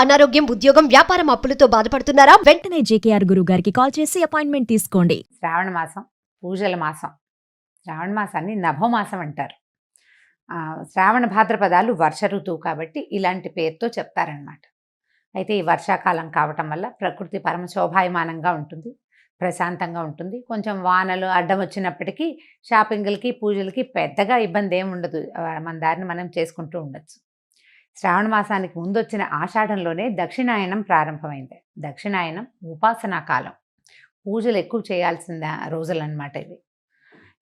అనారోగ్యం, ఉద్యోగం, వ్యాపారం అప్పులతో బాధపడుతున్నారా? వెంటనే జేకేఆర్ గురువు గారికి కాల్ చేసి అపాయింట్మెంట్ తీసుకోండి. శ్రావణ మాసం పూజల మాసం. శ్రావణ మాసాన్ని నభోమాసం అంటారు. శ్రావణ భాద్రపదాలు వర్ష ఋతువు కాబట్టి ఇలాంటి పేరుతో చెప్తారనమాట. అయితే ఈ వర్షాకాలం కావటం వల్ల ప్రకృతి పరమ శోభాయమానంగా ఉంటుంది, ప్రశాంతంగా ఉంటుంది. కొంచెం వానలు అడ్డం వచ్చినప్పటికీ షాపింగ్లకి పూజలకి పెద్దగా ఇబ్బంది ఏమి ఉండదు. మన దారిని మనం చేసుకుంటూ ఉండొచ్చు. శ్రావణ మాసానికి ముందు వచ్చిన ఆషాఢంలోనే దక్షిణాయనం ప్రారంభమైంది. దక్షిణాయనం ఉపాసనా కాలం, పూజలు ఎక్కువ చేయాల్సిన రోజులు అన్నమాట ఇవి.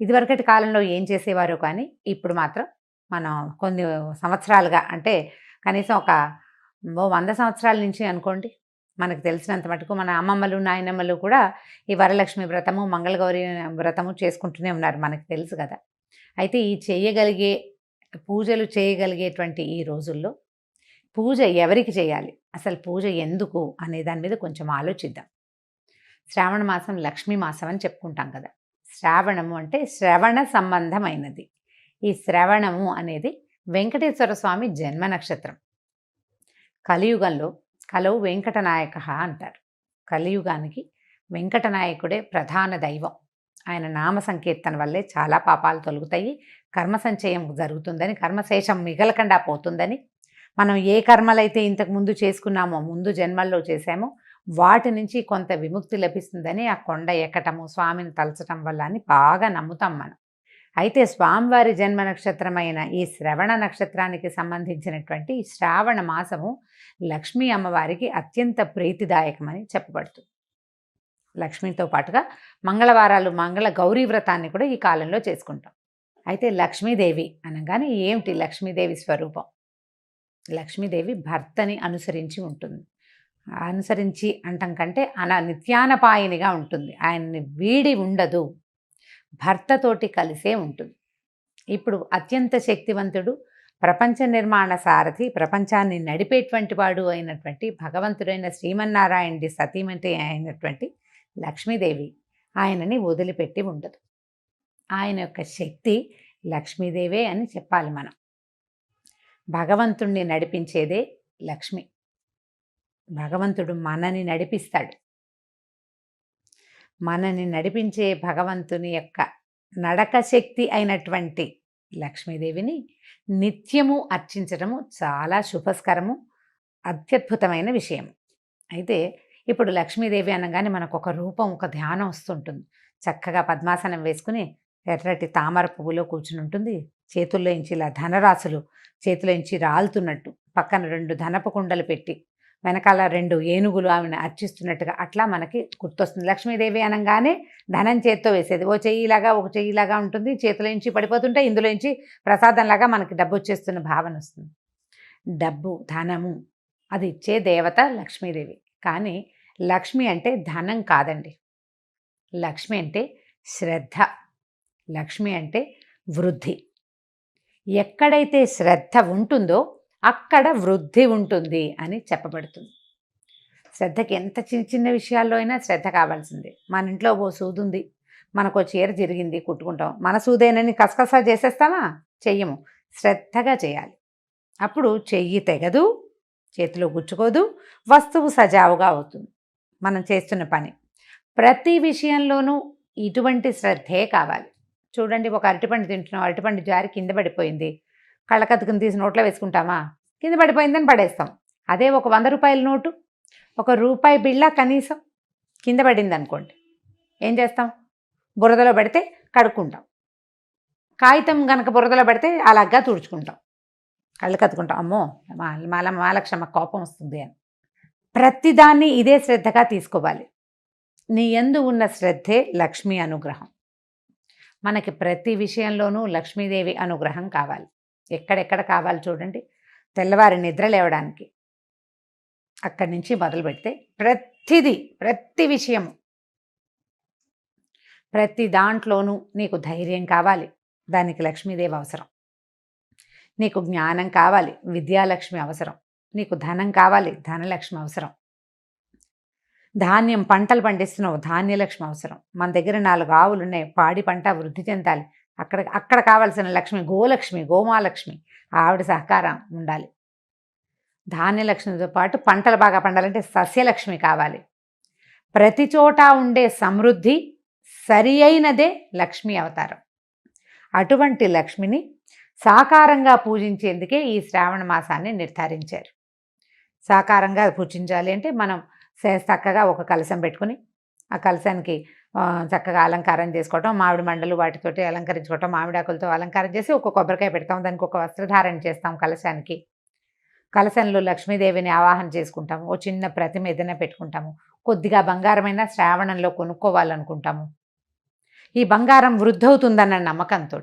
ఇదివరకటి కాలంలో ఏం చేసేవారో కానీ ఇప్పుడు మాత్రం మనం కొన్ని సంవత్సరాలుగా, అంటే కనీసం ఒక 100 సంవత్సరాల నుంచి అనుకోండి, మనకు తెలిసినంత మటుకు మన అమ్మమ్మలు నాయనమ్మలు కూడా ఈ వరలక్ష్మి వ్రతము, మంగళగౌరి వ్రతము చేసుకుంటూనే ఉన్నారు, మనకు తెలుసు కదా. అయితే ఈ పూజలు చేయగలిగేటువంటి ఈ రోజుల్లో పూజ ఎవరికి చేయాలి, అసలు పూజ ఎందుకు అనే దాని మీద కొంచెం ఆలోచిద్దాం. శ్రావణ మాసం లక్ష్మీ మాసం అని చెప్పుకుంటాం కదా. శ్రావణము అంటే శ్రవణ సంబంధమైనది. ఈ శ్రవణము అనేది వెంకటేశ్వర స్వామి జన్మ నక్షత్రం. కలియుగంలో కలవు వెంకటనాయక అంటారు. కలియుగానికి వెంకటనాయకుడే ప్రధాన దైవం. ఆయన నామ సంకీర్తన వల్లే చాలా పాపాలు తొలగుతాయి, కర్మ సంచయం జరుగుతుందని, కర్మశేషం మిగలకుండా పోతుందని, మనం ఏ కర్మలైతే ఇంతకు ముందు చేసుకున్నామో, ముందు జన్మల్లో చేశామో వాటి నుంచి కొంత విముక్తి లభిస్తుందని ఆ కొండ ఎక్కటము, స్వామిని తలచటం వల్ల అని బాగా నమ్ముతాం మనం. అయితే స్వామివారి జన్మ నక్షత్రమైన ఈ శ్రవణ నక్షత్రానికి సంబంధించినటువంటి శ్రావణ మాసము లక్ష్మీ అమ్మవారికి అత్యంత ప్రీతిదాయకమని చెప్పబడుతుంది. లక్ష్మితో పాటుగా మంగళవారాలు మంగళ గౌరీ వ్రతాన్ని కూడా ఈ కాలంలో చేసుకుంటాం. అయితే లక్ష్మీదేవి అనగానే ఏమిటి లక్ష్మీదేవి స్వరూపం? లక్ష్మీదేవి భర్తని అనుసరించి ఉంటుంది. అనుసరించి అంటం కంటే నిత్యానపాయినిగా ఉంటుంది. ఆయన్ని వీడి ఉండదు, భర్తతోటి కలిసే ఉంటుంది. ఇప్పుడు అత్యంత శక్తివంతుడు, ప్రపంచ నిర్మాణ సారథి, ప్రపంచాన్ని నడిపేటువంటి వాడు అయినటువంటి భగవంతుడైన శ్రీమన్నారాయణుడి సతీమతి అయినటువంటి లక్ష్మీదేవి ఆయనని వదిలిపెట్టి ఉండదు. ఆయన యొక్క శక్తి లక్ష్మీదేవే అని చెప్పాలి మనం. భగవంతుణ్ణి నడిపించేదే లక్ష్మి. భగవంతుడు మనని నడిపిస్తాడు. మనని నడిపించే భగవంతుని యొక్క నడక శక్తి అయినటువంటి లక్ష్మీదేవిని నిత్యము అర్చించడము చాలా శుభస్కరము, అత్యద్భుతమైన విషయం. అయితే ఇప్పుడు లక్ష్మీదేవి అనగానే మనకు ఒక రూపం, ఒక ధ్యానం వస్తుంటుంది. చక్కగా పద్మాసనం వేసుకుని ఎర్రటి తామర పువ్వులో కూర్చుని ఉంటుంది. చేతుల్లో ఇంచి ఇలా ధనరాశులు చేతిలో ఇంచి రాలుతున్నట్టు, పక్కన 2 ధనపు కుండలు పెట్టి వెనకాల 2 ఏనుగులు ఆమెను అర్చిస్తున్నట్టుగా అట్లా మనకి గుర్తొస్తుంది. లక్ష్మీదేవి అనగానే ధనం చేత్తో వేసేది, ఓ చెయ్యిలాగా ఒక చెయ్యిలాగా ఉంటుంది. చేతిలో నుంచి పడిపోతుంటే ఇందులో నుంచి ప్రసాదంలాగా మనకి డబ్బు వచ్చేస్తున్న భావన వస్తుంది. డబ్బు, ధనము అది ఇచ్చే దేవత లక్ష్మీదేవి. కానీ లక్ష్మి అంటే ధనం కాదండి. లక్ష్మి అంటే శ్రద్ధ. లక్ష్మి అంటే వృద్ధి. ఎక్కడైతే శ్రద్ధ ఉంటుందో అక్కడ వృద్ధి ఉంటుంది అని చెప్పబడుతుంది. శ్రద్ధకి ఎంత చిన్న చిన్న విషయాల్లో అయినా శ్రద్ధ కావాల్సిందే. మన ఇంట్లో ఓ సూది ఉంది, మనకు చీర జరిగింది, కుట్టుకుంటాం. మన సూదేనని కసకసా చేసేస్తామా? చెయ్యము. శ్రద్ధగా చేయాలి. అప్పుడు చెయ్యి తెగదు, చేతిలో గుచ్చుకోదు, వస్తువు సజావుగా అవుతుంది మనం చేస్తున్న పని. ప్రతి విషయంలోనూ ఇటువంటి శ్రద్ధే కావాలి. చూడండి, ఒక అరటిపండు తింటున్నాం, అరటిపండు జారి కింద పడిపోయింది. కళ్ళకత్తుకుని తీసి నోట్లో వేసుకుంటామా? కింద పడిపోయిందని పడేస్తాం. అదే ఒక 100 రూపాయల నోటు, ఒక రూపాయి బిళ్ళ కనీసం కింద పడింది అనుకోండి, ఏం చేస్తాం? బురదలో పడితే కడుక్కుంటాం. కాగితం కనుక బురదలో పడితే అలాగా తుడుచుకుంటాం, కళ్ళు కత్తుకుంటాం. అమ్మో మహాలక్ష్మ కోపం వస్తుంది అని. ప్రతిదాన్ని ఇదే శ్రద్ధగా తీసుకోవాలి. నీ యందు ఉన్న శ్రద్ధే లక్ష్మీ అనుగ్రహం. మనకి ప్రతి విషయంలోనూ లక్ష్మీదేవి అనుగ్రహం కావాలి. ఎక్కడెక్కడ కావాలి చూడండి. తెల్లవారి నిద్ర లేవడానికి అక్కడి నుంచి మొదలు పెడితే ప్రతి విషయము, ప్రతి దాంట్లోనూ నీకు ధైర్యం కావాలి, దానికి లక్ష్మీదేవి అవసరం. నీకు జ్ఞానం కావాలి, విద్యాలక్ష్మి అవసరం. నీకు ధనం కావాలి, ధనలక్ష్మి అవసరం. ధాన్యం పంటలు పండిస్తున్నావు, ధాన్యలక్ష్మి అవసరం. మన దగ్గర 4 ఆవులు ఉన్నాయి, పాడి పంట వృద్ధి చెందాలి, అక్కడ కావాల్సిన లక్ష్మి గోలక్ష్మి, గోమాలక్ష్మి, ఆవిడ సహకారం ఉండాలి. ధాన్యలక్ష్మితో పాటు పంటలు బాగా పండాలంటే సస్యలక్ష్మి కావాలి. ప్రతి చోట ఉండే సమృద్ధి సరి అయినదే లక్ష్మీ అవతారం. అటువంటి లక్ష్మిని సాకారంగా పూజించేందుకే ఈ శ్రావణ మాసాన్ని నిర్ధారించారు. సాకారంగా పూజించాలి అంటే మనం చక్కగా ఒక కలశం పెట్టుకుని ఆ కలశానికి చక్కగా అలంకారం చేసుకోవటం, మామిడి మండలు వాటితోటి అలంకరించుకోవటం, మామిడాకులతో అలంకారం చేసి ఒక కొబ్బరికాయ పెడతాం, దానికి ఒక వస్త్రధారణ చేస్తాం కలశానికి. కలశంలో లక్ష్మీదేవిని ఆవాహన చేసుకుంటాము. ఓ చిన్న ప్రతిమ ఏదైనా పెట్టుకుంటాము. కొద్దిగా బంగారమైన శ్రావణంలో కొనుక్కోవాలనుకుంటాము. ఈ బంగారం వృద్ధవుతుందన్న నమ్మకంతో,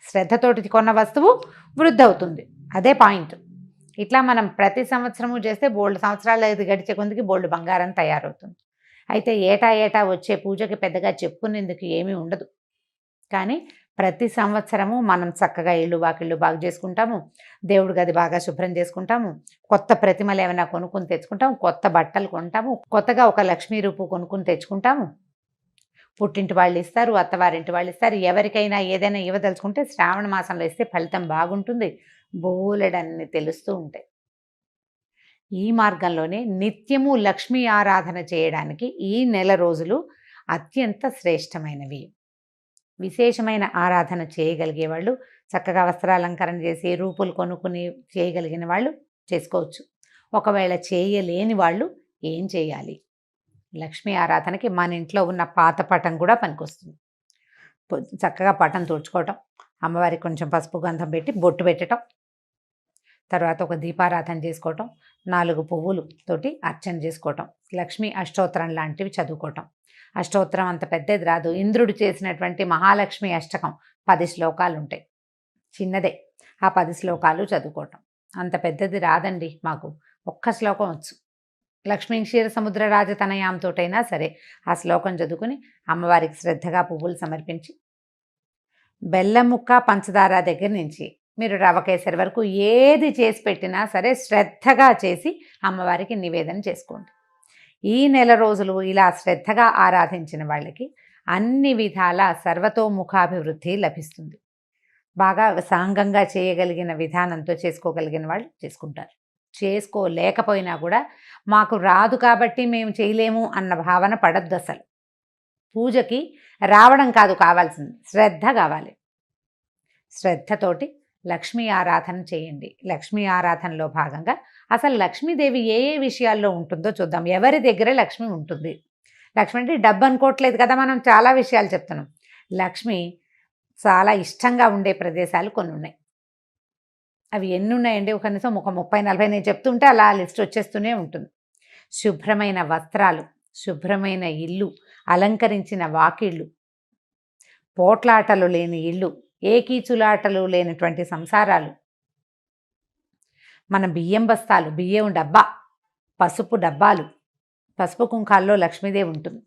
శ్రద్ధతోటి కొన్న వస్తువు వృద్ధవుతుంది, అదే పాయింట్. ఇట్లా మనం ప్రతి సంవత్సరము చేస్తే బోల్డ్ సంవత్సరాలు ఇది గడిచే కొందికి బోల్డ్ బంగారం తయారవుతుంది. అయితే ఏటా వచ్చే పూజకి పెద్దగా చెప్పుకునేందుకు ఏమీ ఉండదు. కానీ ప్రతి సంవత్సరము మనం చక్కగా ఇళ్ళు వాకిళ్ళు బాగు చేసుకుంటాము, దేవుడి గది బాగా శుభ్రం చేసుకుంటాము, కొత్త ప్రతిమలు ఏమైనా కొనుక్కుని తెచ్చుకుంటాము, కొత్త బట్టలు కొంటాము, కొత్తగా ఒక లక్ష్మీ రూపు కొనుక్కుని తెచ్చుకుంటాము. పుట్టింటి వాళ్ళు ఇస్తారు, అత్తవారింటి వాళ్ళు ఇస్తారు. ఎవరికైనా ఏదైనా ఇవ్వదలుచుకుంటే శ్రావణ మాసంలో ఇస్తే ఫలితం బాగుంటుంది. బోలెడన్ని తెలుస్తూ ఉంటాయి. ఈ మార్గంలోనే నిత్యము లక్ష్మీ ఆరాధన చేయడానికి ఈ నెల రోజులు అత్యంత శ్రేష్టమైనవి. విశేషమైన ఆరాధన చేయగలిగే వాళ్ళు చక్కగా వస్త్రాలంకరణ చేసి రూపులు కొనుక్కుని చేయగలిగిన వాళ్ళు చేసుకోవచ్చు. ఒకవేళ చేయలేని వాళ్ళు ఏం చేయాలి? లక్ష్మీ ఆరాధనకి మన ఇంట్లో ఉన్న పాత పటం కూడా పనికొస్తుంది. చక్కగా పటం తుడుచుకోవటం, అమ్మవారికి కొంచెం పసుపు గంధం పెట్టి బొట్టు పెట్టడం, తర్వాత ఒక దీపారాధన చేసుకోవటం, 4 పువ్వులు తోటి అర్చన చేసుకోవటం, లక్ష్మీ అష్టోత్తరం లాంటివి చదువుకోవటం. అష్టోత్తరం అంత పెద్దది రాదు. ఇంద్రుడు చేసినటువంటి మహాలక్ష్మి అష్టకం 10 శ్లోకాలు ఉంటాయి, చిన్నదే. ఆ 10 శ్లోకాలు చదువుకోవటం. అంత పెద్దది రాదండి మాకు, ఒక్క శ్లోకం వచ్చు. లక్ష్మీ క్షీర సముద్ర రాజతనయాంతోటైనా సరే ఆ శ్లోకం చదువుకుని అమ్మవారికి శ్రద్ధగా పువ్వులు సమర్పించి, బెల్లం ముక్క పంచదార దగ్గర నుంచి మీరు రవ కేసరి వరకు ఏది చేసి పెట్టినా సరే శ్రద్ధగా చేసి అమ్మవారికి నివేదన చేసుకోండి. ఈ నెల రోజులు ఇలా శ్రద్ధగా ఆరాధించిన వాళ్ళకి అన్ని విధాల సర్వతోముఖాభివృద్ధి లభిస్తుంది. బాగా సాంగంగా చేయగలిగిన విధానంతో చేసుకోగలిగిన వాళ్ళు చేసుకుంటారు. చేసుకోలేకపోయినా కూడా మాకు రాదు కాబట్టి మేము చేయలేము అన్న భావన పడద్దు. అసలు పూజకి రావడం కాదు కావాల్సింది, శ్రద్ధ కావాలి. శ్రద్ధతోటి లక్ష్మీ ఆరాధన చేయండి. లక్ష్మీ ఆరాధనలో భాగంగా అసలు లక్ష్మీదేవి ఏ ఏ విషయాల్లో ఉంటుందో చూద్దాం. ఎవరి దగ్గర లక్ష్మి ఉంటుంది? లక్ష్మి అంటే డబ్బు అనుకోవట్లేదు కదా, మనం చాలా విషయాలు చెప్తున్నాం. లక్ష్మి చాలా ఇష్టంగా ఉండే ప్రదేశాలు కొన్ని ఉన్నాయి. అవి ఎన్ని ఉన్నాయండి? కనీసం ఒక 30-40 నేను చెప్తుంటే అలా లిస్ట్ వచ్చేస్తూనే ఉంటుంది. శుభ్రమైన వస్త్రాలు, శుభ్రమైన ఇల్లు, అలంకరించిన వాకిళ్ళు, పోట్లాటలు లేని ఇల్లు, ఏకీచులాటలు లేనటువంటి సంసారాలు, మన బియ్యం బస్తాలు, బియ్యం డబ్బా, పసుపు డబ్బాలు, పసుపు కుంకాల్లో లక్ష్మీదేవి ఉంటుంది.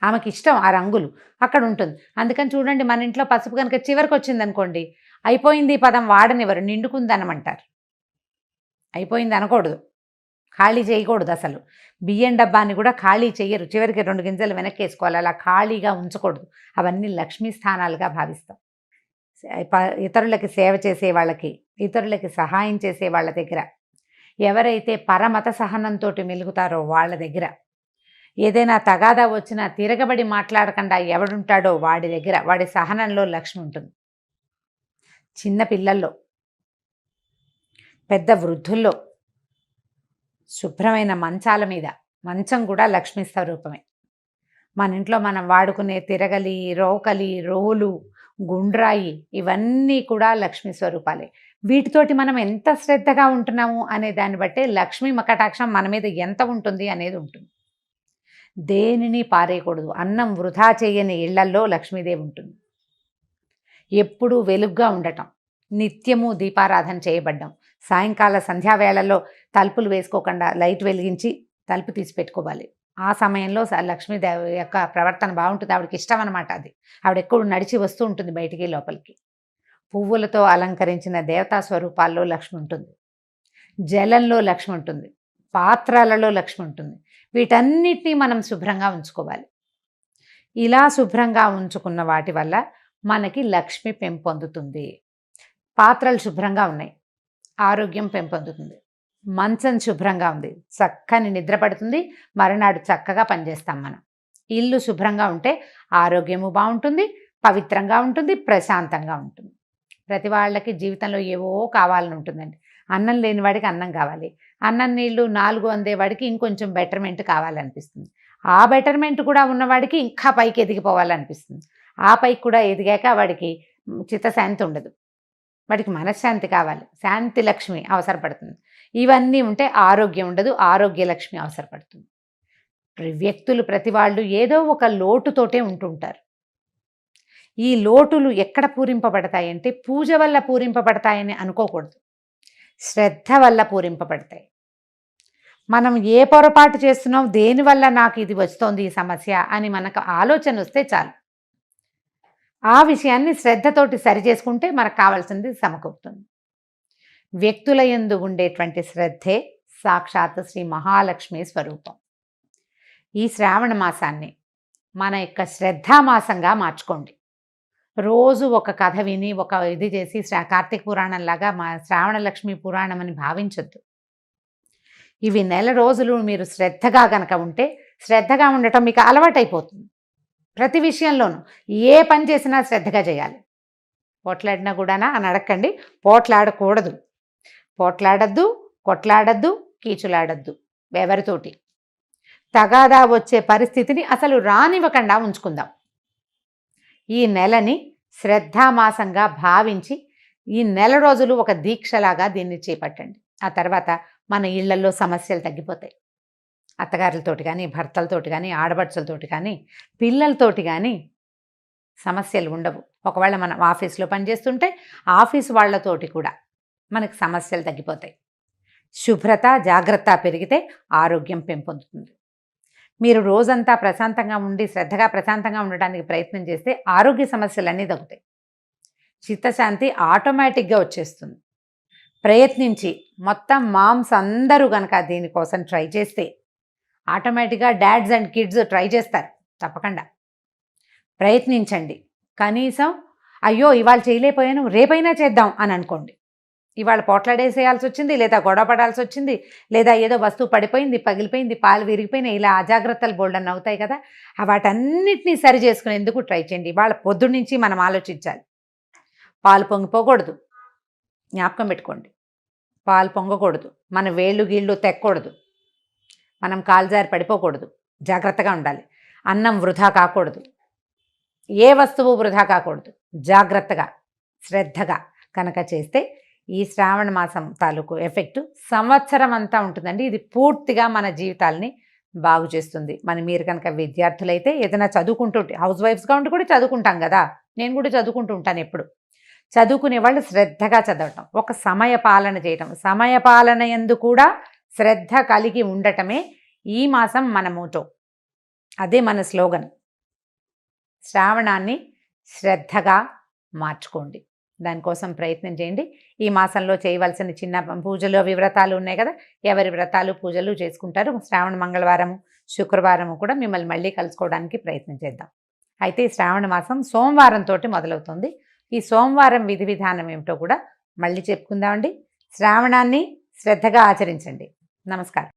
ఆమెకి ఇష్టం ఆ రంగులు, అక్కడ ఉంటుంది. అందుకని చూడండి, మన ఇంట్లో పసుపు కనుక చివరికి వచ్చింది అనుకోండి, అయిపోయింది పదం వాడనివ్వరు, నిండుకుందనమంటారు. అయిపోయింది అనకూడదు, ఖాళీ చేయకూడదు. అసలు బియ్యం డబ్బాని కూడా ఖాళీ చేయరు, చివరికి 2 గింజలు వెనక్కి వేసుకోవాలి, అలా ఖాళీగా ఉంచకూడదు. అవన్నీ లక్ష్మీ స్థానాలుగా భావిస్తాం. ఇతరులకి సేవ చేసే వాళ్ళకి, ఇతరులకి సహాయం చేసే వాళ్ళ దగ్గర, ఎవరైతే పరమత సహనంతో మెలుగుతారో వాళ్ళ దగ్గర, ఏదైనా తగాదా వచ్చినా తిరగబడి మాట్లాడకుండా ఎవడుంటాడో వాడి దగ్గర, వాడి సహనంలో లక్ష్మి ఉంటుంది. చిన్న పిల్లల్లో, పెద్ద వృద్ధుల్లో, శుభ్రమైన మంచాల మీద, మంచం కూడా లక్ష్మీ స్వరూపమే. మన ఇంట్లో మనం వాడుకునే తిరగలి, రోకలి, రోలు, గుండ్రాయి, ఇవన్నీ కూడా లక్ష్మీ స్వరూపాలే. వీటితోటి మనం ఎంత శ్రద్ధగా ఉంటున్నాము అనే దాన్ని బట్టే లక్ష్మీ కటాక్షం మన మీద ఎంత ఉంటుంది అనేది ఉంటుంది. దేనిని పారేయకూడదు. అన్నం వృధా చేయని ఇళ్లల్లో లక్ష్మీదేవి ఉంటుంది. ఎప్పుడూ వెలుగ్గా ఉండటం, నిత్యము దీపారాధన చేయబడ్డం, సాయంకాల సంధ్యావేళల్లో తలుపులు వేసుకోకుండా లైట్ వెలిగించి తలుపు తీసి పెట్టుకోవాలి. ఆ సమయంలో లక్ష్మీదేవి యొక్క ప్రవర్తన బాగుంటుంది. ఆవిడకి ఇష్టం అనమాట అది. ఆవిడ ఎప్పుడు నడిచి వస్తూ ఉంటుంది బయటికి లోపలికి. పువ్వులతో అలంకరించిన దేవతా స్వరూపాల్లో లక్ష్మి ఉంటుంది, జలంలో లక్ష్మి ఉంటుంది, పాత్రలలో లక్ష్మి ఉంటుంది. వీటన్నిటినీ మనం శుభ్రంగా ఉంచుకోవాలి. ఇలా శుభ్రంగా ఉంచుకున్న వాటి వల్ల మనకి లక్ష్మి పెంపొందుతుంది. పాత్రలు శుభ్రంగా ఉన్నాయి, ఆరోగ్యం పెంపొందుతుంది. మంచం శుభ్రంగా ఉంది, చక్కని నిద్ర పడుతుంది, మరునాడు చక్కగా పనిచేస్తాం మనం. ఇల్లు శుభ్రంగా ఉంటే ఆరోగ్యము బాగుంటుంది, పవిత్రంగా ఉంటుంది, ప్రశాంతంగా ఉంటుంది. ప్రతి వాళ్ళకి జీవితంలో ఏవో కావాలని ఉంటుందండి. అన్నం లేని వాడికి అన్నం కావాలి, అన్నం నీళ్ళు 4 అందేవాడికి ఇంకొంచెం బెటర్మెంట్ కావాలనిపిస్తుంది, ఆ బెటర్మెంట్ కూడా ఉన్నవాడికి ఇంకా పైకి ఎదిగిపోవాలనిపిస్తుంది, ఆ పైకి కూడా ఎదిగాక వాడికి చిత్తశాంతి ఉండదు, వాడికి మనశ్శాంతి కావాలి, శాంతి లక్ష్మి అవసరపడుతుంది. ఇవన్నీ ఉంటే ఆరోగ్యం ఉండదు, ఆరోగ్య లక్ష్మి అవసరపడుతుంది. వ్యక్తులు ప్రతి వాళ్ళు ఏదో ఒక లోటుతోటే ఉంటుంటారు. ఈ లోటులు ఎక్కడ పూరింపబడతాయంటే పూజ వల్ల పూరింపబడతాయని అనుకోకూడదు, శ్రద్ధ వల్ల పూరింపబడతాయి. మనం ఏ పొరపాటు చేస్తున్నాం, దేనివల్ల నాకు ఇది వస్తోంది ఈ సమస్య అని మనకు ఆలోచన వస్తే చాలు, ఆ విషయాన్ని శ్రద్ధతోటి సరి చేసుకుంటే మనకు కావాల్సింది సమకూరుతుంది. వ్యక్తుల యందు ఉండేటువంటి శ్రద్ధే సాక్షాత్ శ్రీ మహాలక్ష్మి స్వరూపం. ఈ శ్రావణ మాసాన్ని మన యొక్క శ్రద్ధామాసంగా మార్చుకోండి. రోజు ఒక కథ విని ఒక ఇది చేసి కార్తీక పురాణంలాగా మా శ్రావణ లక్ష్మి పురాణం అని భావించొద్దు. ఇవి నెల రోజులు మీరు శ్రద్ధగా గనక ఉంటే, శ్రద్ధగా ఉండటం మీకు అలవాటైపోతుంది. ప్రతి విషయంలోనూ ఏ పని చేసినా శ్రద్ధగా చేయాలి. పోట్లాడినా కూడానా అని అడగండి, పోట్లాడకూడదు, పోట్లాడద్దు, కొట్లాడద్దు, కీచులాడద్దు, ఎవరితోటి తగాదా వచ్చే పరిస్థితిని అసలు రానివ్వకుండా ఉంచుకుందాం. ఈ నెలని శ్రద్ధామాసంగా భావించి ఈ నెల రోజులు ఒక దీక్షలాగా దీన్ని చేపట్టండి. ఆ తర్వాత మన ఇళ్లలో సమస్యలు తగ్గిపోతాయి. అత్తగారులతోటి కానీ, భర్తలతోటి కానీ, ఆడపడుచులతోటి కానీ, పిల్లలతోటి కానీ సమస్యలు ఉండవు. ఒకవేళ మనం ఆఫీస్లో పనిచేస్తుంటే ఆఫీస్ వాళ్ళతోటి కూడా మనకు సమస్యలు తగ్గిపోతాయి. శుభ్రత, జాగ్రత్త పెరిగితే ఆరోగ్యం పెంపొందుతుంది. మీరు రోజంతా ప్రశాంతంగా ఉండి శ్రద్ధగా ప్రశాంతంగా ఉండడానికి ప్రయత్నం చేస్తే ఆరోగ్య సమస్యలన్నీ తగ్గుతాయి, చిత్తశాంతి ఆటోమేటిక్గా వచ్చేస్తుంది. ప్రయత్నించి మొత్తం మామ్స్ అందరూ కనుక దీనికోసం ట్రై చేస్తే ఆటోమేటిక్గా డాడ్స్ అండ్ కిడ్స్ ట్రై చేస్తారు. తప్పకుండా ప్రయత్నించండి. కనీసం అయ్యో ఇవాళ చేయలేకపోయాను రేపైనా చేద్దాం అని అనుకోండి. ఇవాళ పోట్లాడేసేయాల్సి వచ్చింది, లేదా గొడవ పడాల్సి వచ్చింది, లేదా ఏదో వస్తువు పడిపోయింది, పగిలిపోయింది, పాలు విరిగిపోయినాయి, ఇలా అజాగ్రత్తలు బోల్డన్ అవుతాయి కదా, వాటన్నిటినీ సరి చేసుకునేందుకు ట్రై చేయండి. ఇవాళ పొద్దున్న నుంచి మనం ఆలోచించాలి. పాలు పొంగిపోకూడదు, జ్ఞాపకం పెట్టుకోండి. పాలు పొంగకూడదు, మన వేళ్ళు గీళ్ళు తెక్కకూడదు, మనం కాలుజారి పడిపోకూడదు, జాగ్రత్తగా ఉండాలి. అన్నం వృధా కాకూడదు, ఏ వస్తువు వృధా కాకూడదు. జాగ్రత్తగా శ్రద్ధగా కనుక చేస్తే ఈ శ్రావణ మాసం తాలూకు ఎఫెక్టు సంవత్సరం అంతా ఉంటుందండి. ఇది పూర్తిగా మన జీవితాలని బాగు చేస్తుంది. మీరు కనుక విద్యార్థులైతే ఏదైనా చదువుకుంటూ హౌస్ వైఫ్స్గా ఉండి కూడా చదువుకుంటాం కదా, నేను కూడా చదువుకుంటూ ఉంటాను. ఎప్పుడు చదువుకునే వాళ్ళు శ్రద్ధగా చదవటం, ఒక సమయ పాలన చేయటం, సమయ పాలన యందు కూడా శ్రద్ధ కలిగి ఉండటమే ఈ మాసం మన మోటో, అదే మన స్లోగన్. శ్రావణాన్ని శ్రద్ధగా మార్చుకోండి, దానికోసం ప్రయత్నం చేయండి. ఈ మాసంలో చేయవలసిన చిన్న పూజలు వ్రతాలు ఉన్నాయి కదా, ఎవరి వ్రతాలు పూజలు చేసుకుంటారు. శ్రావణ మంగళవారము శుక్రవారము కూడా మిమ్మల్ని మళ్ళీ కలుసుకోవడానికి ప్రయత్నం చేద్దాం. అయితే ఈ శ్రావణ మాసం సోమవారంతో మొదలవుతుంది. ఈ సోమవారం విధి విధానం ఏమిటో కూడా మళ్ళీ చెప్పుకుందామండి. శ్రావణాన్ని శ్రద్ధగా ఆచరించండి. నమస్కారం.